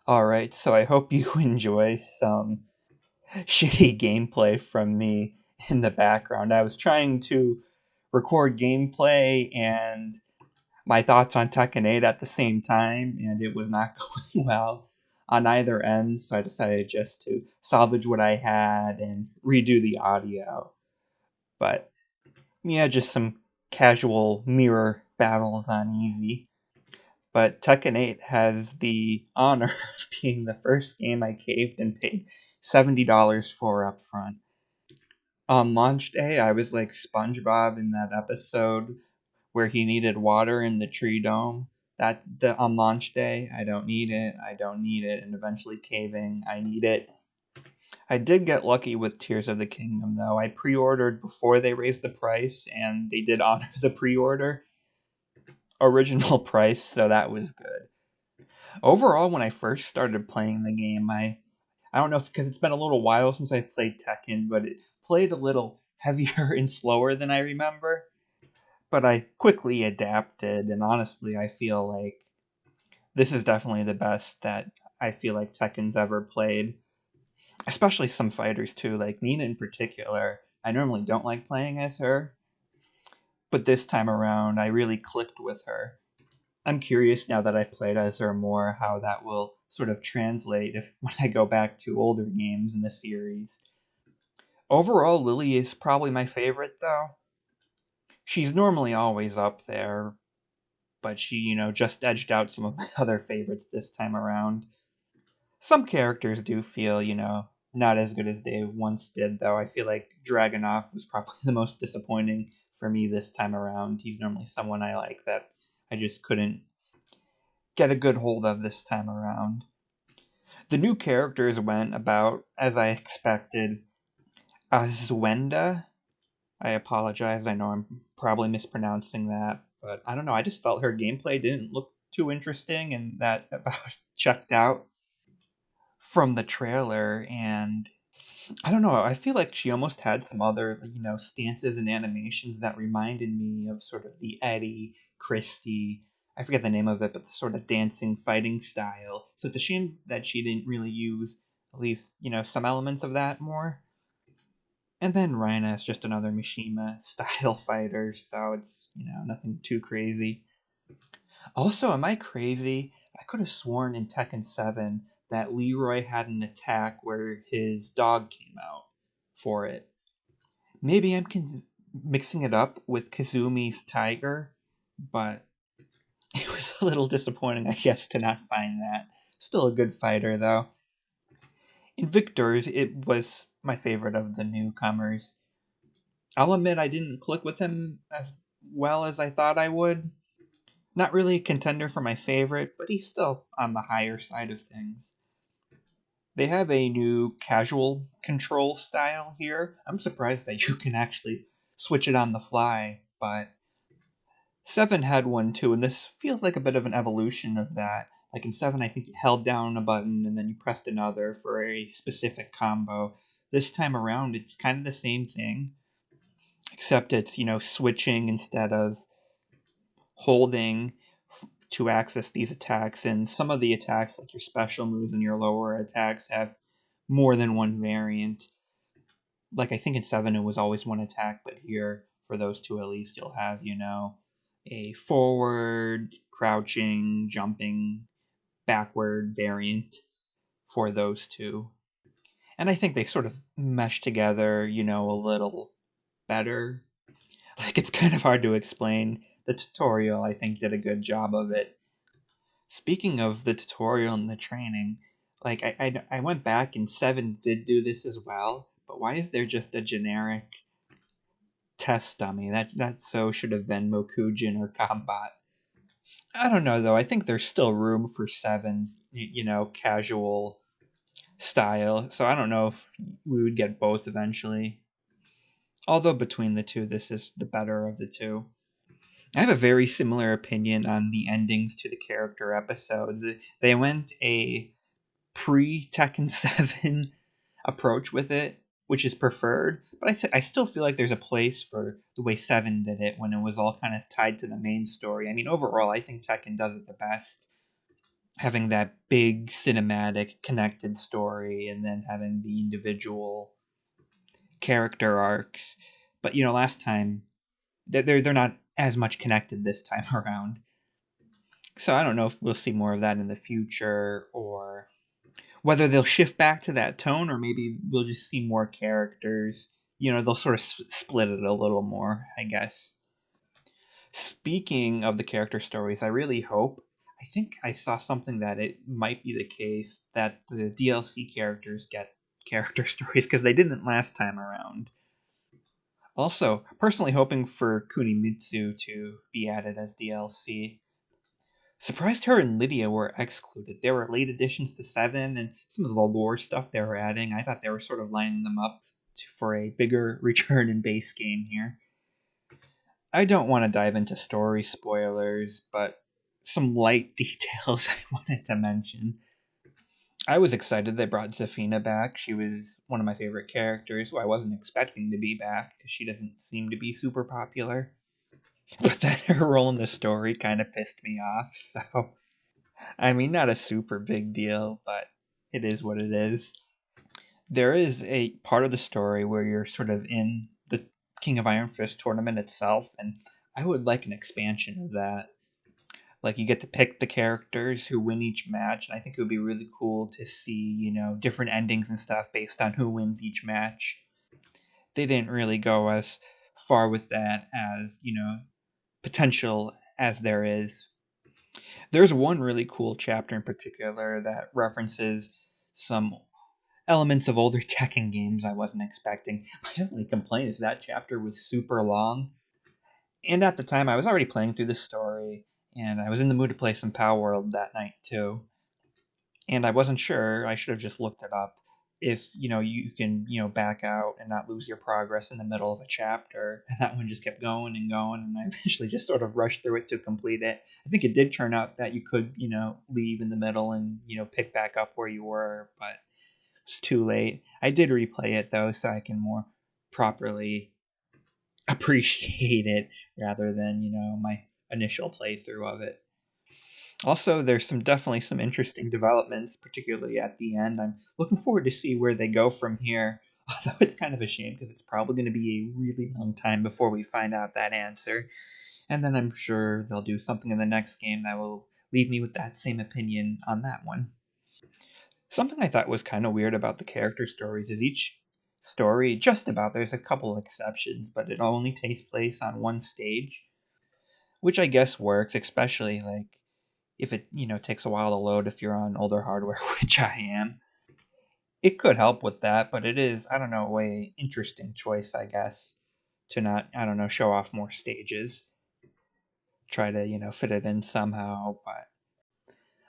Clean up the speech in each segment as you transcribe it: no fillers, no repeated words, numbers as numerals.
Alright, so I hope you enjoy some shitty gameplay from me in the background. I was trying to record gameplay and my thoughts on Tekken 8 at the same time, and it was not going well on either end, so I decided just to salvage what I had and redo the audio. But yeah, just some casual mirror battles on easy. But Tekken 8 has the honor of being the first game I caved and paid $70 for up front. On launch day, I was like SpongeBob in that episode where he needed water in the tree dome. On launch day, I don't need it, I don't need it, and eventually caving, I need it. I did get lucky with Tears of the Kingdom though. I pre-ordered before they raised the price, and they did honor the pre-order original price, so that was good. Overall, when I first started playing the game, I don't know if because it's been a little while since I've played Tekken, but it played a little heavier and slower than I remember. But I quickly adapted, and honestly, I feel like this is definitely the best that I feel like Tekken's ever played. Especially some fighters too, like Nina in particular. I normally don't like playing as her, but this time around, I really clicked with her. I'm curious now that I've played as her more how that will sort of translate if when I go back to older games in the series. Overall, Lily is probably my favorite though. She's normally always up there, but she, just edged out some of my other favorites this time around. Some characters do feel, not as good as they once did though. I feel like Dragonoff was probably the most disappointing for me this time around. He's normally someone I like that I just couldn't get a good hold of this time around. The new characters went about as I expected. Azwenda, I apologize, I know I'm probably mispronouncing that, but I don't know, I just felt her gameplay didn't look too interesting, and that about checked out from the trailer. And I don't know, I feel like she almost had some other, stances and animations that reminded me of sort of the Eddie, Christie, I forget the name of it, but the sort of dancing fighting style. So it's a shame that she didn't really use at least, some elements of that more. And then Rhina is just another Mishima style fighter, so it's, nothing too crazy. Also, am I crazy? I could have sworn in Tekken 7 that Leroy had an attack where his dog came out for it. Maybe mixing it up with Kazumi's tiger, but it was a little disappointing, I guess, to not find that. Still a good fighter, though. In Victor's, it was my favorite of the newcomers. I'll admit I didn't click with him as well as I thought I would. Not really a contender for my favorite, but he's still on the higher side of things. They have a new casual control style here. I'm surprised that you can actually switch it on the fly, but 7 had one too, and this feels like a bit of an evolution of that. Like in 7, I think you held down a button and then you pressed another for a specific combo. This time around, it's kind of the same thing, except it's, switching instead of holding to access these attacks. And some of the attacks, like your special moves and your lower attacks, have more than one variant. Like I think in 7 it was always one attack, but here for those two at least you'll have, a forward, crouching, jumping, backward variant for those two. And I think they sort of mesh together, a little better. Like it's kind of hard to explain. The tutorial I think did a good job of it. Speaking of the tutorial and the training, like I went back and 7 did do this as well, but why is there just a generic test dummy? That so should have been Mokujin or Combat. I don't know though. I think there's still room for 7's, casual style. So I don't know if we would get both eventually. Although between the two, this is the better of the two. I have a very similar opinion on the endings to the character episodes. They went a pre Tekken 7 approach with it, which is preferred, but I still feel like there's a place for the way 7 did it when it was all kind of tied to the main story. I mean, overall, I think Tekken does it the best. having that big cinematic connected story and then having the individual character arcs. But last time they're not as much connected this time around. So I don't know if we'll see more of that in the future, or whether they'll shift back to that tone, or maybe we'll just see more characters. They'll sort of split it a little more, I guess. Speaking of the character stories, I really hope. I think I saw something that it might be the case that the DLC characters get character stories because they didn't last time around. Also, personally hoping for Kunimitsu to be added as DLC. Surprised her and Lydia were excluded. There were late additions to 7 and some of the lore stuff they were adding. I thought they were sort of lining them up for a bigger return in base game here. I don't want to dive into story spoilers, but some light details I wanted to mention. I was excited they brought Zafina back. She was one of my favorite characters who I wasn't expecting to be back because she doesn't seem to be super popular. But then her role in the story kind of pissed me off, so I mean, not a super big deal, but it is what it is. There is a part of the story where you're sort of in the King of Iron Fist tournament itself, and I would like an expansion of that. Like, you get to pick the characters who win each match, and I think it would be really cool to see, different endings and stuff based on who wins each match. They didn't really go as far with that as, potential as there is. There's one really cool chapter in particular that references some elements of older Tekken games I wasn't expecting. My only complaint is that chapter was super long. And at the time, I was already playing through the story, and I was in the mood to play some Power World that night too. And I wasn't sure, I should have just looked it up, if, you can, back out and not lose your progress in the middle of a chapter. And that one just kept going and going, and I eventually just sort of rushed through it to complete it. I think it did turn out that you could, leave in the middle and, pick back up where you were, but it's too late. I did replay it though, so I can more properly appreciate it rather than, my initial playthrough of it. Also, there's definitely some interesting developments, particularly at the end. I'm looking forward to see where they go from here. Although it's kind of a shame because it's probably going to be a really long time before we find out that answer. And then I'm sure they'll do something in the next game that will leave me with that same opinion on that one. Something I thought was kind of weird about the character stories is each story, just about, there's a couple exceptions, but it only takes place on one stage, which I guess works, especially like if it, takes a while to load if you're on older hardware, which I am. It could help with that, but it is, I don't know, a way interesting choice, I guess, to not, I don't know, show off more stages. Try to, fit it in somehow, but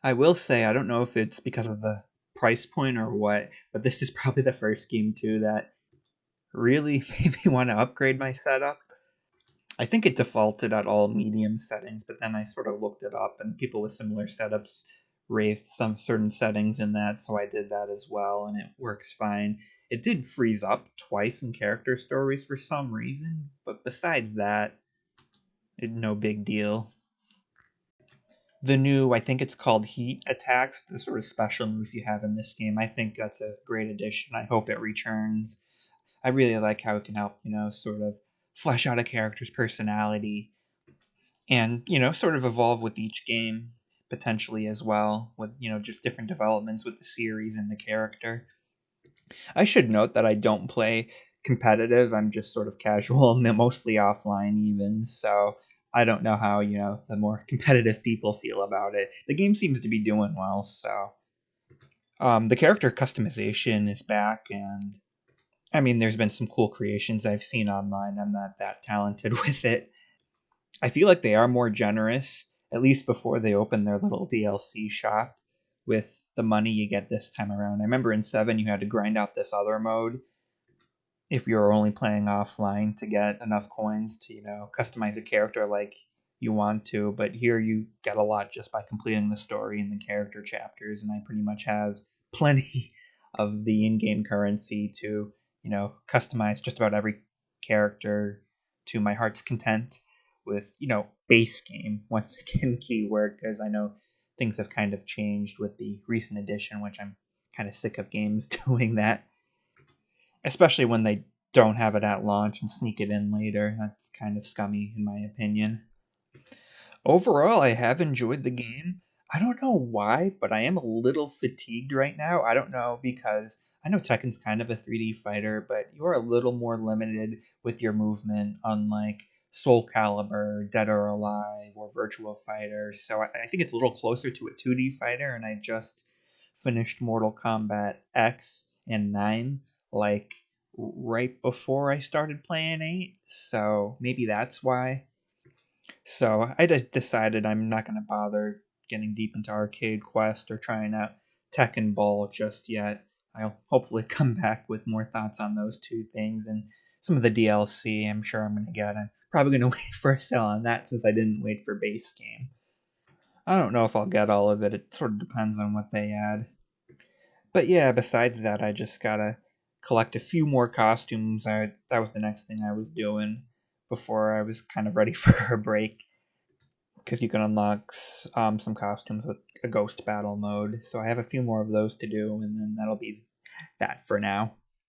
I will say I don't know if it's because of the price point or what, but this is probably the first game too that really made me want to upgrade my setup. I think it defaulted at all medium settings, but then I sort of looked it up and people with similar setups raised some certain settings in that, so I did that as well and it works fine. It did freeze up twice in character stories for some reason, but besides that, no big deal. The new, I think it's called Heat Attacks, the sort of special moves you have in this game. I think that's a great addition. I hope it returns. I really like how it can help, sort of flesh out a character's personality and, sort of evolve with each game potentially as well, with, just different developments with the series and the character. I should note that I don't play competitive. I'm just sort of casual, mostly offline even. So I don't know how, the more competitive people feel about it. The game seems to be doing well, so the character customization is back, and I mean, there's been some cool creations I've seen online. I'm not that talented with it. I feel like they are more generous, at least before they open their little DLC shop with the money you get this time around. I remember in 7 you had to grind out this other mode if you're only playing offline to get enough coins to, customize a character like you want to. But here you get a lot just by completing the story and the character chapters, and I pretty much have plenty of the in-game currency to, customize just about every character to my heart's content with, base game, once again, keyword, because I know things have kind of changed with the recent edition, which I'm kind of sick of games doing that, especially when they don't have it at launch and sneak it in later. That's kind of scummy, in my opinion. Overall, I have enjoyed the game. I don't know why, but I am a little fatigued right now. I don't know because I know Tekken's kind of a 3D fighter, but you're a little more limited with your movement, unlike Soul Calibur, Dead or Alive, or Virtual Fighter. So I think it's a little closer to a 2D fighter, and I just finished Mortal Kombat X and 9 like right before I started playing 8. So maybe that's why. So I just decided I'm not going to bother getting deep into Arcade Quest or trying out Tekken Ball just yet. I'll hopefully come back with more thoughts on those two things and some of the DLC I'm sure I'm going to get. I'm probably going to wait for a sale on that since I didn't wait for base game. I don't know if I'll get all of it. It sort of depends on what they add. But yeah, besides that, I just gotta collect a few more costumes. That was the next thing I was doing before I was kind of ready for a break because you can unlock some costumes with a ghost battle mode. So I have a few more of those to do, and then that'll be that for now.